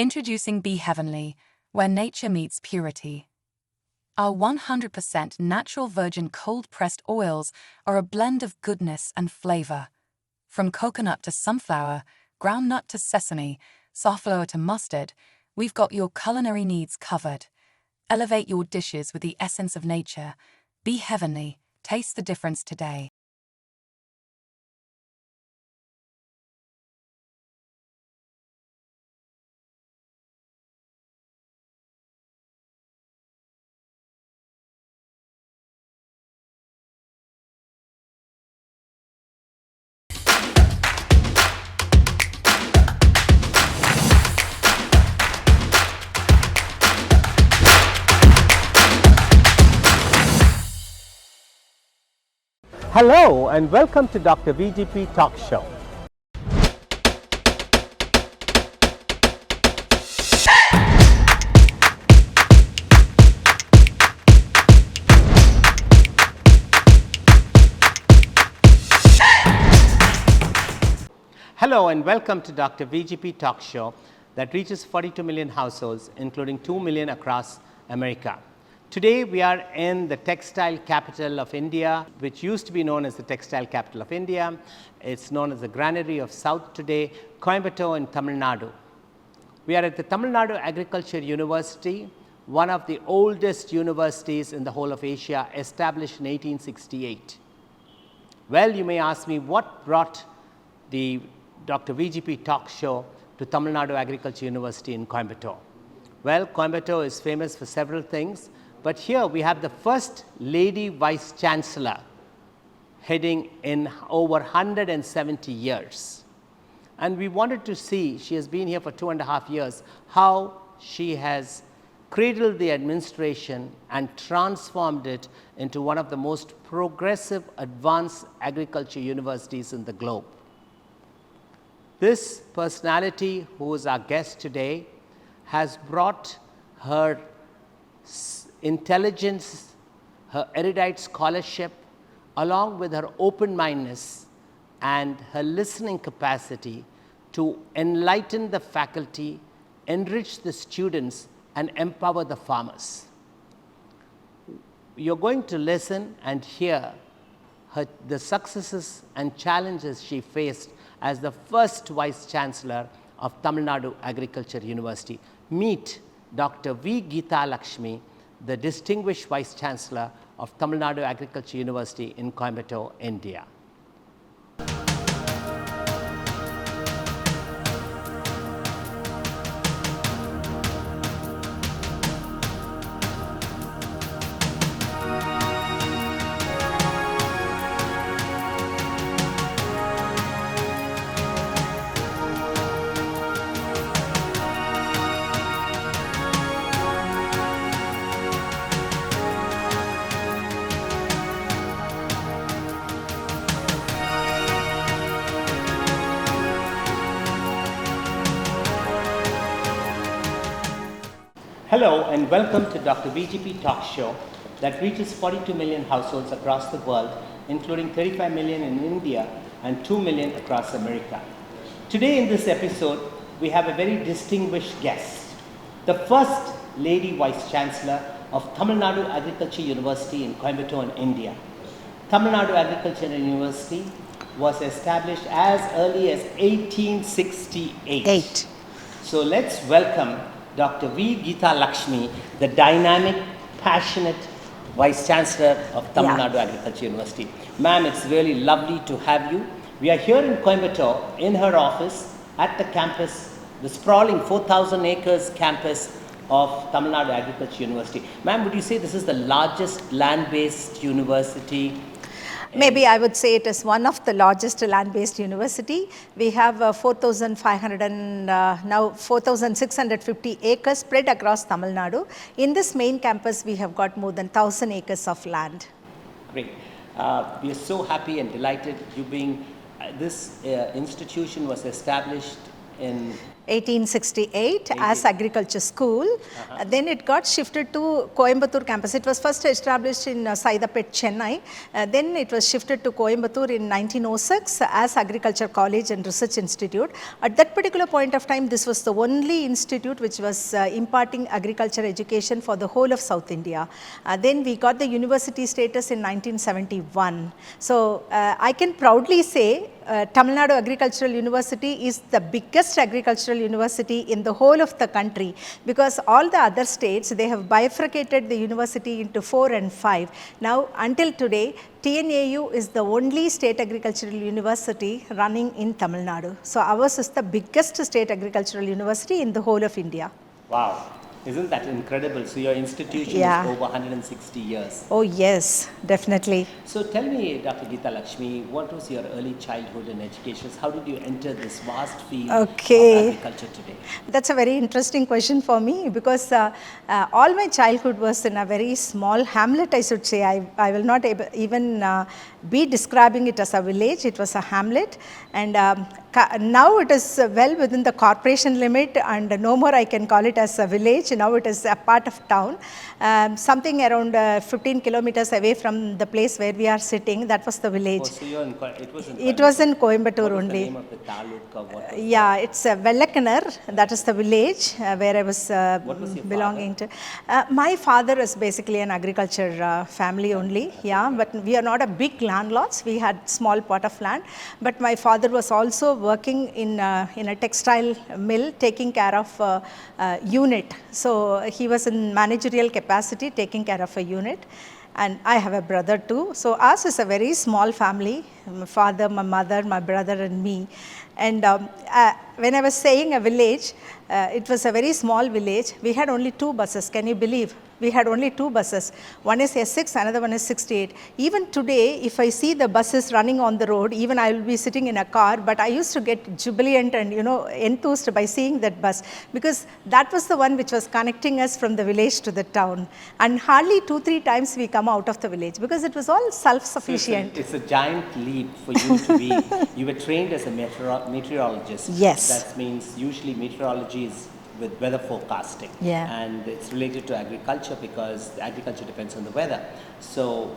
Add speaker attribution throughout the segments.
Speaker 1: Introducing Be Heavenly, where nature meets purity. Our 100% natural virgin cold-pressed oils are a blend of goodness and flavor. From coconut to sunflower, groundnut to sesame, safflower to mustard, we've got your culinary needs covered. Elevate your dishes with the essence of nature. Be heavenly. Taste the difference today.
Speaker 2: Hello and welcome to Dr. VGP Talk Show. Hello and welcome to Dr. VGP Talk Show that reaches 42 million households, including 2 million across America. Today we are in the textile capital of India, which used to be known as the textile capital of India. It's known as the granary of South today, Coimbatore in Tamil Nadu. We are at the Tamil Nadu Agriculture University, one of the oldest universities in the whole of Asia, established in 1868. Well, you may ask me what brought the Dr. VGP Talk Show to Tamil Nadu Agriculture University in Coimbatore. Well, Coimbatore is famous for several things. But here we have the first lady Vice-Chancellor heading in over 170 years. And we wanted to see, she has been here for 2.5 years, how she has cradled the administration and transformed it into one of the most progressive advanced agriculture universities in the globe. This personality, who is our guest today, has brought her intelligence, her erudite scholarship, along with her open-mindedness and her listening capacity to enlighten the faculty, enrich the students, and empower the farmers. You're going to listen and hear the successes and challenges she faced as the first Vice-Chancellor of Tamil Nadu Agriculture University. Meet Dr. V. GEETHALAKSHMI, the distinguished Vice-Chancellor of Tamil Nadu Agriculture University in Coimbatore, India. Hello and welcome to Dr. VGP Talk Show that reaches 42 million households across the world, including 35 million in India and 2 million across America. Today in this episode, we have a very distinguished guest, the first lady Vice-Chancellor of Tamil Nadu Agriculture University in Coimbatore, India. Tamil Nadu Agriculture University was established as early as 1868. So let's welcome Dr. V. GEETHALAKSHMI, the dynamic, passionate Vice-Chancellor of Tamil Nadu Agriculture University. Ma'am, it's really lovely to have you. We are here in Coimbatore in her office at the campus, the sprawling 4,000 acres campus of Tamil Nadu Agriculture University. Ma'am, would you say this is the largest land-based university?
Speaker 3: Maybe I would say it is one of the largest land-based university. We have 4,500 and now 4,650 acres spread across Tamil Nadu. In this main campus, we have got more than 1,000 acres of land.
Speaker 2: Great. We are so happy and delighted you being, this institution was established in
Speaker 3: 1868 as agriculture school. Then it got shifted to Coimbatore campus. It was first established in Saidapet, Chennai. Then it was shifted to Coimbatore in 1906 as Agriculture College and Research Institute. At that particular point of time, this was the only institute which was imparting agriculture education for the whole of South India. Then we got the university status in 1971. So I can proudly say Tamil Nadu Agricultural University is the biggest agricultural university in the whole of the country, because all the other states, they have bifurcated the university into 4 and 5. Now until today, TNAU is the only state agricultural university running in Tamil Nadu. So ours is the biggest state agricultural university in the whole of India.
Speaker 2: Wow. Isn't that incredible? So your institution is over 160 years.
Speaker 3: Oh yes, definitely.
Speaker 2: So tell me, Dr. GEETHALAKSHMI, what was your early childhood and education? How did you enter this vast field of agriculture today?
Speaker 3: That's a very interesting question for me, because all my childhood was in a very small hamlet, I should say. I will not even be describing it as a village. It was a hamlet, and now it is well within the corporation limit, and no more I can call it as a village. Now it is a part of town, something around 15 kilometers away from the place where we are sitting. That was the village.
Speaker 2: Oh, so you're in,
Speaker 3: it was in Coimbatore only.
Speaker 2: What was the name of the taluk?
Speaker 3: Yeah, it's Vellakanar. That is the village where I was belonging to. My father is basically an agriculture family only. Yeah, but we are not a big landlords. We had small plot of land. But my father was also working in a textile mill, taking care of unit. So he was in managerial capacity, taking care of a unit. And I have a brother too. So ours is a very small family, my father, my mother, my brother and me. And when I was saying a village, it was a very small village. We had only 2 buses. Can you believe? We had only 2 buses. One is S6, another one is 68. Even today, if I see the buses running on the road, even I will be sitting in a car, but I used to get jubilant and enthused by seeing that bus, because that was the one which was connecting us from the village to the town. And hardly 2-3 times we come out of the village, because it was all self-sufficient.
Speaker 2: So it's a giant leap for you to be. You were trained as a meteorologist.
Speaker 3: Yes.
Speaker 2: That means usually meteorology is with weather forecasting, and it's related to agriculture because agriculture depends on the weather. So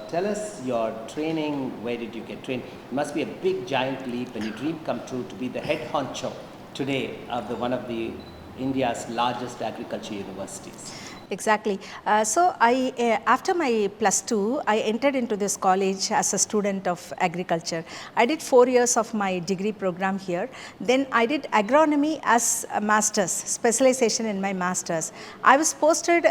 Speaker 2: tell us your training. Where did you get trained? It must be a big giant leap and your dream come true to be the head honcho today of one of the India's largest agriculture universities.
Speaker 3: Exactly. So after my +2, I entered into this college as a student of agriculture. I did 4 years of my degree program here. Then I did agronomy as a master's, specialization in my master's. I was posted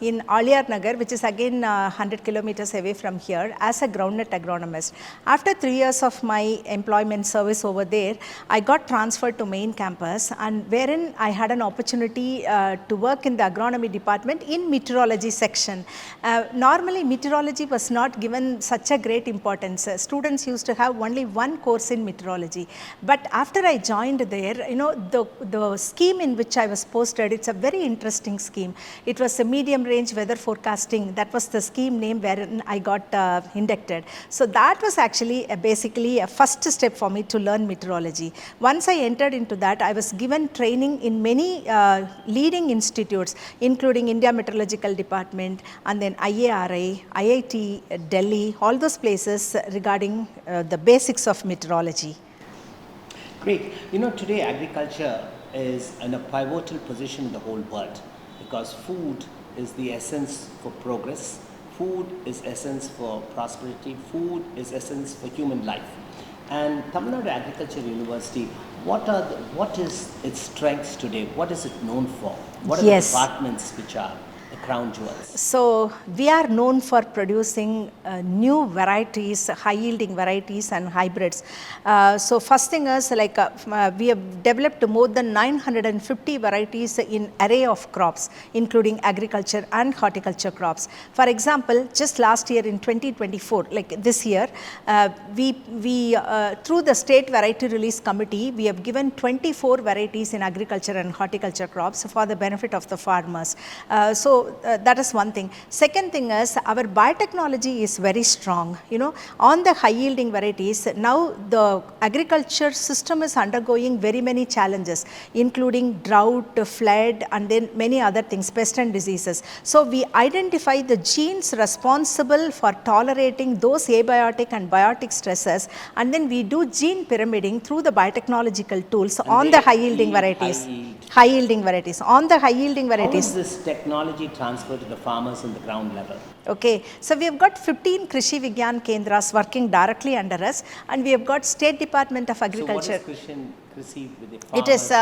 Speaker 3: in Aliyar Nagar, which is again 100 kilometers away from here, as a groundnut agronomist. After 3 years of my employment service over there, I got transferred to main campus, and wherein I had an opportunity to work in the agronomy department in meteorology section. Normally meteorology was not given such a great importance. Students used to have only one course in meteorology. But after I joined there, the scheme in which I was posted, it's a very interesting scheme. It was a medium range weather forecasting. That was the scheme name wherein I got inducted. So that was actually basically a first step for me to learn meteorology. Once I entered into that, I was given training in many leading institutes, including India Meteorological Department, and then IARI, IIT Delhi, all those places regarding the basics of meteorology.
Speaker 2: Great. Today agriculture is in a pivotal position in the whole world, because food is the essence for progress, food is essence for prosperity, food is essence for human life. And Tamil Nadu Agriculture University, what is its strengths today? What is it known for? What are the departments which are the crown jewels?
Speaker 3: So we are known for producing new varieties, high yielding varieties and hybrids. So first thing is we have developed more than 950 varieties in array of crops, including agriculture and horticulture crops. For example, just last year in 2024, like this year, we through the State Variety Release Committee, we have given 24 varieties in agriculture and horticulture crops for the benefit of the farmers. So that is one thing. Second thing is our biotechnology is very strong, on the high yielding varieties. Now the agriculture system is undergoing very many challenges, including drought, flood, and then many other things, pest and diseases. So we identify the genes responsible for tolerating those abiotic and biotic stresses, and then we do gene pyramiding through the biotechnological tools on the high yielding varieties. High yielding varieties. On the high yielding varieties.
Speaker 2: How is this technology transferred to the farmers on the ground level?
Speaker 3: Okay, so we have got 15 Krishi Vigyan Kendras working directly under us, and we have got State Department of Agriculture.
Speaker 2: So what is Krishi with the farmers?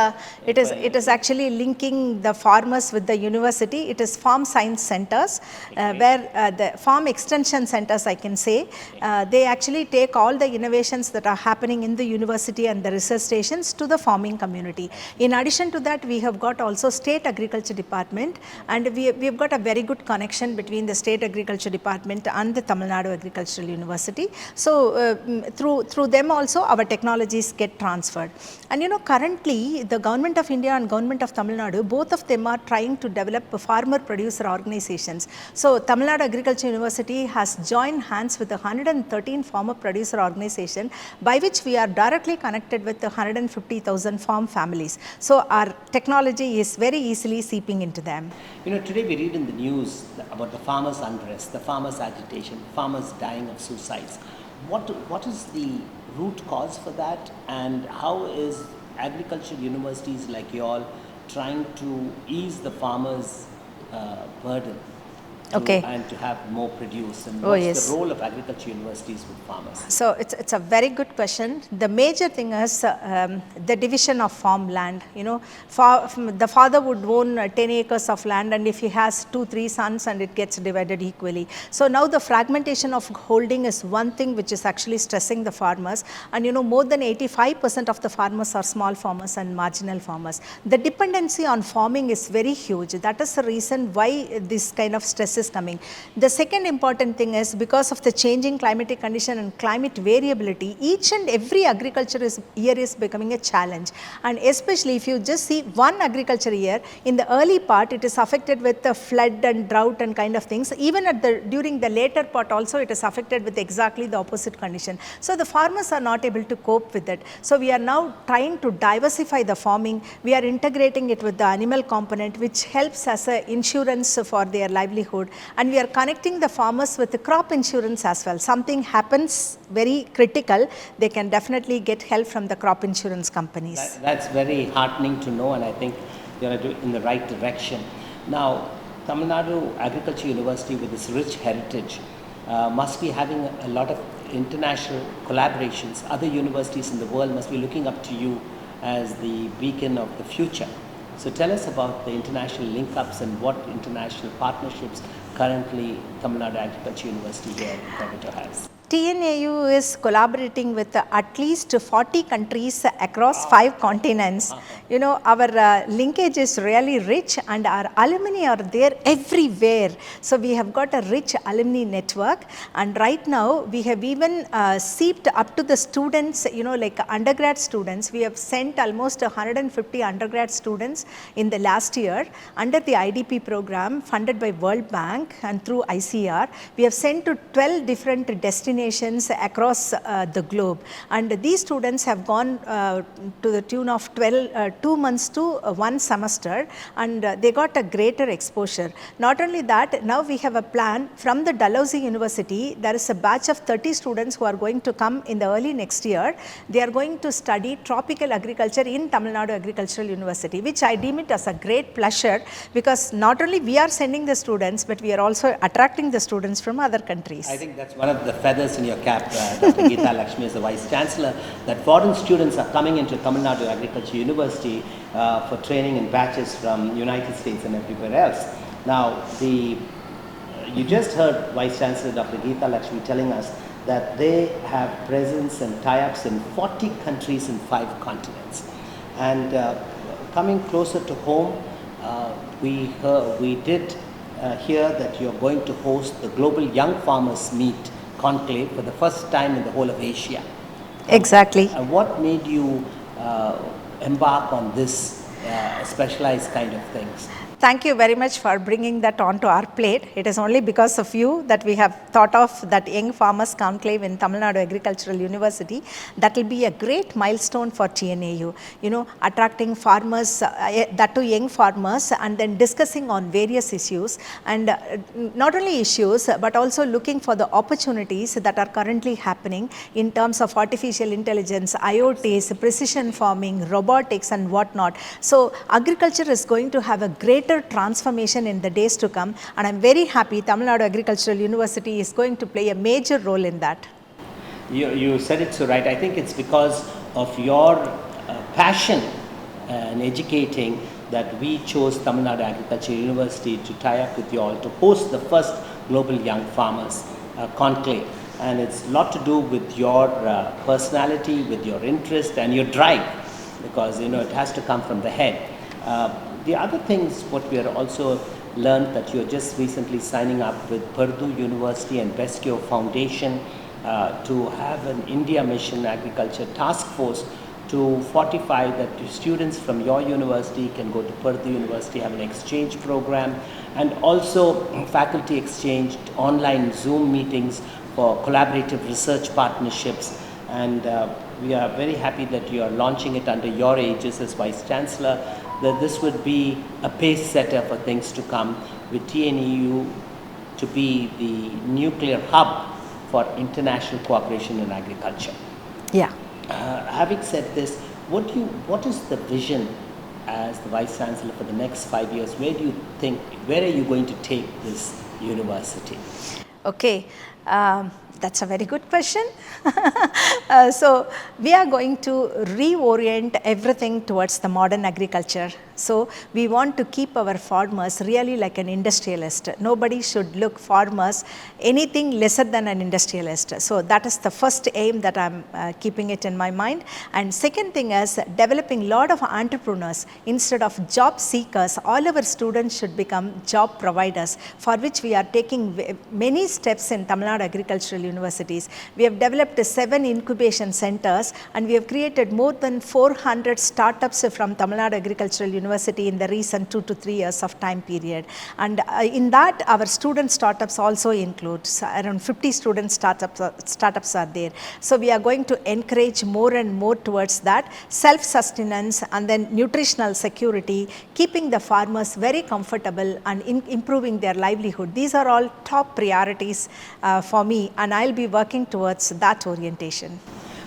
Speaker 3: It is actually linking the farmers with the university. It is farm science centers, where the farm extension centers, I can say, they actually take all the innovations that are happening in the university and the research stations to the farming community. In addition to that, we have got also State Agriculture Department, and we have got a very good connection between the State Agriculture Department and the Tamil Nadu Agricultural University. So through them also our technologies get transferred. And currently the Government of India and Government of Tamil Nadu, both of them are trying to develop farmer producer organizations. So Tamil Nadu Agriculture University has joined hands with 113 farmer producer organization, by which we are directly connected with 150,000 farm families. So our technology is very easily seeping into them.
Speaker 2: Today we read in the news about the farmers' unrest, the farmers' agitation, farmers dying of suicides. What is the root cause for that, and how is agricultural universities like you all trying to ease the farmers' burden and to have more produce, and what's the role of agriculture universities with farmers?
Speaker 3: So it's a very good question. The major thing is the division of farmland. The father would own 10 acres of land, and if he has 2-3 sons, and it gets divided equally. So now the fragmentation of holding is one thing which is actually stressing the farmers, and more than 85% of the farmers are small farmers and marginal farmers. The dependency on farming is very huge. That is the reason why this kind of stress is coming. The second important thing is, because of the changing climatic condition and climate variability, each and every agriculture year is becoming a challenge. And especially if you just see one agriculture year, in the early part it is affected with the flood and drought and kind of things. Even during the later part also it is affected with exactly the opposite condition. So the farmers are not able to cope with it. So we are now trying to diversify the farming. We are integrating it with the animal component, which helps as an insurance for their livelihood. And we are connecting the farmers with the crop insurance as well. Something happens very critical, they can definitely get help from the crop insurance companies.
Speaker 2: That's very heartening to know, and I think you are in the right direction. Now, Tamil Nadu Agriculture University, with its rich heritage, must be having a lot of international collaborations. Other universities in the world must be looking up to you as the beacon of the future. So tell us about the international link-ups and what international partnerships currently Tamil Nadu Agriculture University here in Coimbatore has.
Speaker 3: TNAU is collaborating with at least 40 countries across 5 continents. Our linkage is really rich, and our alumni are there everywhere. So we have got a rich alumni network, and right now we have even seeped up to the students, like undergrad students. We have sent almost 150 undergrad students in the last year under the IDP program funded by World Bank and through ICR. We have sent to 12 different destinations across the globe, and these students have gone to the tune of 2 months to 1 semester, and they got a greater exposure. Not only that, now we have a plan from the Dalhousie University. There is a batch of 30 students who are going to come in the early next year. They are going to study tropical agriculture in Tamil Nadu Agricultural University, which I deem it as a great pleasure, because not only we are sending the students, but we are also attracting the students from other countries.
Speaker 2: I think that's one of the feathers in your cap, Dr. GEETHALAKSHMI, as the Vice-Chancellor, that foreign students are coming into Tamil Nadu Agriculture University for training in batches from United States and everywhere else. Now, you just heard Vice-Chancellor Dr. GEETHALAKSHMI telling us that they have presence and tie-ups in 40 countries in 5 continents. And coming closer to home, we did hear that you're going to host the Global Young Farmers Meet conclave for the first time in the whole of Asia.
Speaker 3: Exactly.
Speaker 2: What made you embark on this specialized kind of things?
Speaker 3: Thank you very much for bringing that onto our plate. It is only because of you that we have thought of that Young Farmers Conclave in Tamil Nadu Agricultural University. That will be a great milestone for TNAU. You know, attracting farmers, that to young farmers, and then discussing on various issues, and not only issues but also looking for the opportunities that are currently happening in terms of artificial intelligence, IoTs, precision farming, robotics and whatnot. So agriculture is going to have a greater transformation in the days to come, and I am very happy Tamil Nadu Agricultural University is going to play a major role in that.
Speaker 2: You said it so right. I think it's because of your passion in educating that we chose Tamil Nadu Agricultural University to tie up with you all to host the first Global Young Farmers Conclave. And it's a lot to do with your personality, with your interest and your drive, because you know it has to come from the head. The other things what we are also learned that you're just recently signing up with Purdue University and Bescure Foundation to have an India Mission Agriculture Task Force to fortify that students from your university can go to Purdue University, have an exchange program, and also faculty exchange, online Zoom meetings for collaborative research partnerships. And we are very happy that you are launching it under your aegis as Vice-Chancellor, that this would be a pace setter for things to come, with TNAU to be the nuclear hub for international cooperation in agriculture.
Speaker 3: Yeah.
Speaker 2: Having said this, what is the vision as the Vice-Chancellor for the next 5 years? Where do you think, where are you going to take this university?
Speaker 3: Okay. That's a very good question. So we are going to reorient everything towards the modern agriculture. So we want to keep our farmers really like an industrialist. Nobody should look farmers anything lesser than an industrialist. So that is the first aim that I'm keeping it in my mind. And second thing is developing a lot of entrepreneurs. Instead of job seekers, all our students should become job providers, for which we are taking many steps in Tamil Nadu Agricultural Universities. We have developed 7 incubation centers, and we have created more than 400 startups from Tamil Nadu Agricultural University in the recent 2 to 3 years of time period. And in that, our student startups also include around 50 student startups are there. So we are going to encourage more and more towards that self-sustenance and then nutritional security, keeping the farmers very comfortable and improving their livelihood. These are all top priorities for me, and I'll be working towards that orientation.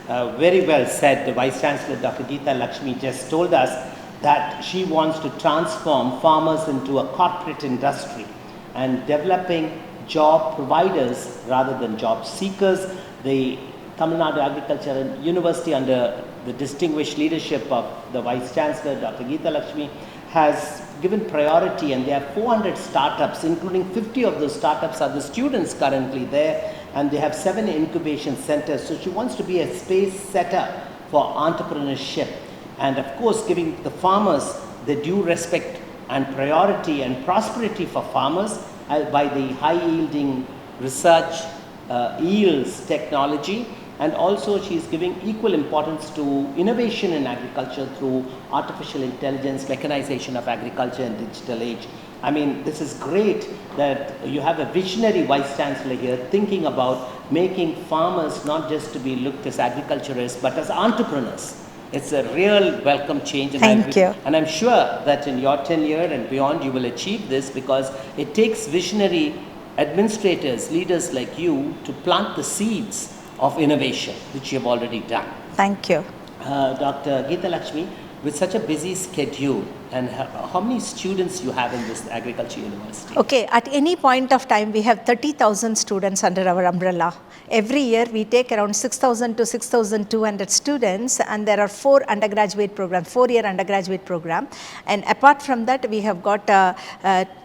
Speaker 2: Very well said. The Vice-Chancellor Dr. GEETHALAKSHMI just told us that she wants to transform farmers into a corporate industry and developing job providers rather than job seekers. The Tamil Nadu Agricultural University, under the distinguished leadership of the Vice-Chancellor Dr. GEETHALAKSHMI, has given priority, and there are 400 startups, including 50 of those startups are the students currently there, and they have 7 incubation centers. So she wants to be a space setter for entrepreneurship, and of course giving the farmers the due respect and priority and prosperity for farmers by the high yielding research, yields technology. And also she is giving equal importance to innovation in agriculture through artificial intelligence, mechanization of agriculture and digital age. I mean, this is great that you have a visionary Vice-Chancellor here thinking about making farmers not just to be looked as agriculturists but as entrepreneurs. It's a real welcome change. And
Speaker 3: Thank you.
Speaker 2: And I'm sure that in your tenure and beyond you will achieve this, because it takes visionary administrators, leaders like you to plant the seeds of innovation, which you have already done.
Speaker 3: Thank you.
Speaker 2: Dr. GEETHALAKSHMI, with such a busy schedule, and how many students you have in this agriculture university?
Speaker 3: Okay, at any point of time we have 30,000 students under our umbrella. Every year we take around 6,000 to 6,200 students, and there are 4 undergraduate programs, 4-year undergraduate program. And apart from that, we have got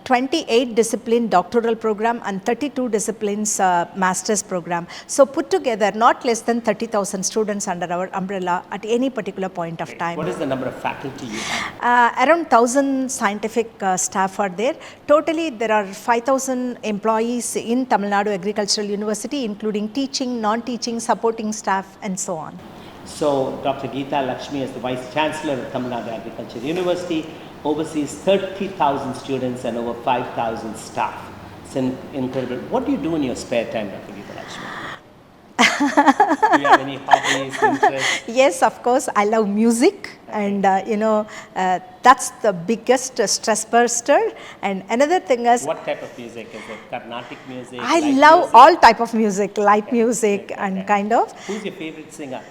Speaker 3: 28 discipline doctoral program and 32 disciplines master's program. So put together not less than 30,000 students under our umbrella at any particular point of time.
Speaker 2: What is the number of faculty you have?
Speaker 3: Around 1,000 scientific staff are there. Totally there are 5,000 employees in Tamil Nadu Agricultural University, including teaching, non-teaching, supporting staff and so on.
Speaker 2: So Dr. GEETHALAKSHMI, as the Vice-Chancellor of Tamil Nadu Agricultural University, oversees 30,000 students and over 5,000 staff. It's incredible. What do you do in your spare time, Dr. GEETHALAKSHMI? Do you have any hobbies, interests?
Speaker 3: Yes, of course, I love music, and that's the biggest stress buster. And another thing is,
Speaker 2: What type of music? Is it Carnatic music?
Speaker 3: I
Speaker 2: light
Speaker 3: love
Speaker 2: music?
Speaker 3: all type of music, light music, and kind of.
Speaker 2: Who's your favorite singer?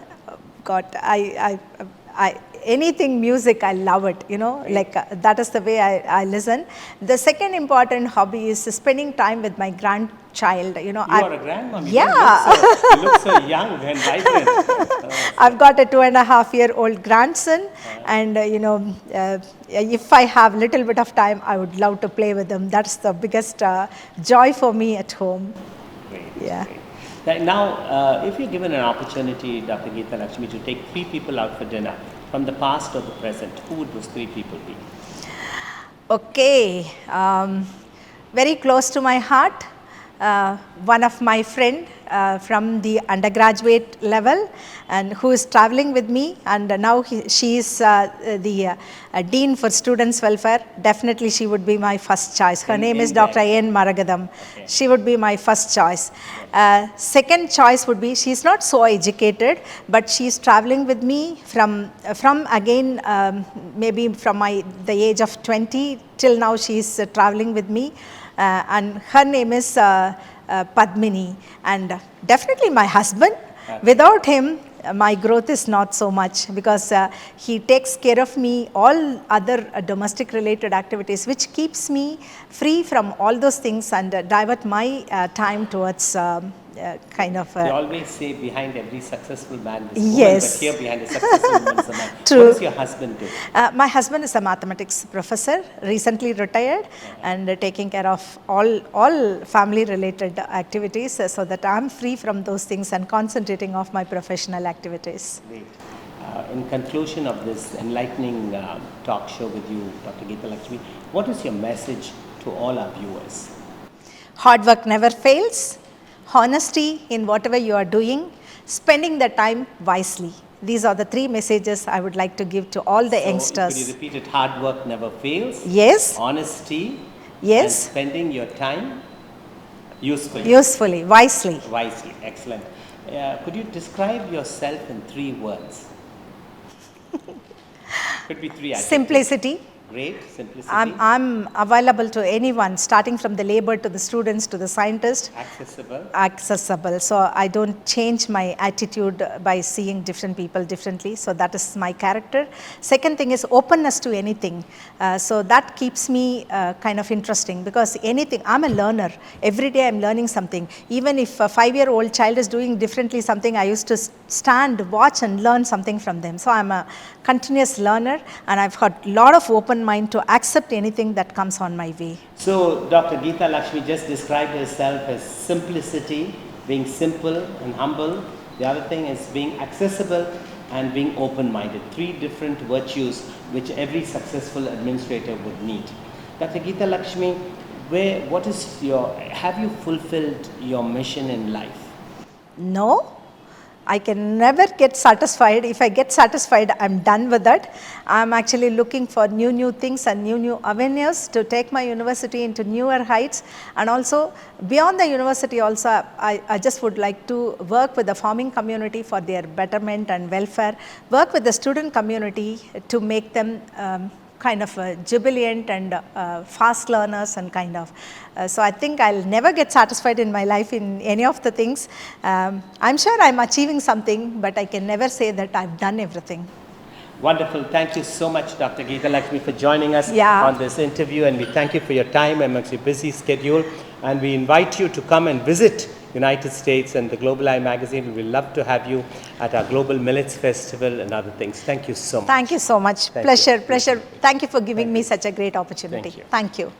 Speaker 3: God, anything music, I love it, like that is the way I listen. The second important hobby is spending time with my grandchild,
Speaker 2: You are a grandmom.
Speaker 3: Yeah.
Speaker 2: You look so young and vibrant.
Speaker 3: I've got a 2.5-year-old grandson, and if I have little bit of time, I would love to play with him. That's the biggest joy for me at home.
Speaker 2: Great.
Speaker 3: Yeah.
Speaker 2: Great. Now, if you're given an opportunity, Dr. GEETHALAKSHMI, to take 3 people out for dinner, from the past or the present, who would those 3 people be?
Speaker 3: Okay, very close to my heart, one of my friend from the undergraduate level, and who is traveling with me, and now she is the Dean for Students Welfare. Definitely she would be my first choice. Her name is Dr. N. Maragadam. Okay. She would be my first choice. Second choice would be, she is not so educated, but she is traveling with me from again, maybe from the age of 20 till now she is traveling with me, and her name is Padmini, and definitely my husband. Without him, my growth is not so much, because he takes care of me, all other domestic related activities, which keeps me free from all those things and divert my time towards kind of.
Speaker 2: They always say behind every successful man is a woman,
Speaker 3: yes.
Speaker 2: but here behind a successful woman is a man.
Speaker 3: True.
Speaker 2: What does your husband do?
Speaker 3: My husband is a mathematics professor, recently retired, and taking care of all family related activities, so that I am free from those things and concentrating on my professional activities.
Speaker 2: Great. In conclusion of this enlightening talk show with you, Dr. GEETHALAKSHMI, what is your message to all our viewers?
Speaker 3: Hard work never fails. Honesty in whatever you are doing, spending the time wisely. These are the 3 messages I would like to give to all the youngsters.
Speaker 2: Could you repeat it? Hard work never fails.
Speaker 3: Yes.
Speaker 2: Honesty.
Speaker 3: Yes.
Speaker 2: And spending your time usefully.
Speaker 3: Usefully, wisely.
Speaker 2: Wisely. Excellent. Could you describe yourself in 3 words? Could be 3 adjectives.
Speaker 3: Simplicity.
Speaker 2: Great. Simplicity.
Speaker 3: I'm available to anyone, starting from the labor to the students to the scientists.
Speaker 2: Accessible.
Speaker 3: Accessible. So I don't change my attitude by seeing different people differently. So that is my character. Second thing is openness to anything. So that keeps me kind of interesting, because anything, I'm a learner. Every day I'm learning something. Even if a 5-year-old child is doing differently something, I used to stand, watch and learn something from them. So I'm a continuous learner, and I've got a lot of open mind to accept anything that comes on my way.
Speaker 2: So Dr. GEETHALAKSHMI just described herself as simplicity, being simple and humble. The other thing is being accessible and being open-minded. 3 different virtues which every successful administrator would need. Dr. GEETHALAKSHMI, have you fulfilled your mission in life?
Speaker 3: No. I can never get satisfied. If I get satisfied, I'm done with that. I'm actually looking for new things and new avenues to take my university into newer heights. And also beyond the university also, I just would like to work with the farming community for their betterment and welfare, work with the student community to make them kind of jubilant and fast learners and kind of. So I think I'll never get satisfied in my life in any of the things. I'm sure I'm achieving something, but I can never say that I've done everything.
Speaker 2: Wonderful. Thank you so much, Dr. GEETHALAKSHMI, for joining us on this interview, and we thank you for your time amongst your busy schedule, and we invite you to come and visit United States and the Global Eye magazine. We will love to have you at our Global Millets Festival and other things. Thank you so much.
Speaker 3: Thank you so much. Pleasure. Thank you for giving me such a great opportunity.
Speaker 2: Thank you.
Speaker 3: Thank you.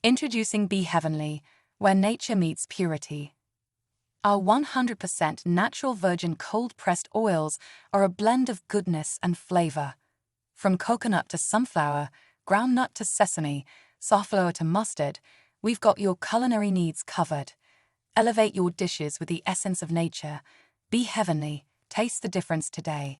Speaker 1: Introducing Be Heavenly, where nature meets purity. Our 100% natural virgin cold-pressed oils are a blend of goodness and flavor. From coconut to sunflower, groundnut to sesame, safflower to mustard, we've got your culinary needs covered. Elevate your dishes with the essence of nature. Be heavenly. Taste the difference today.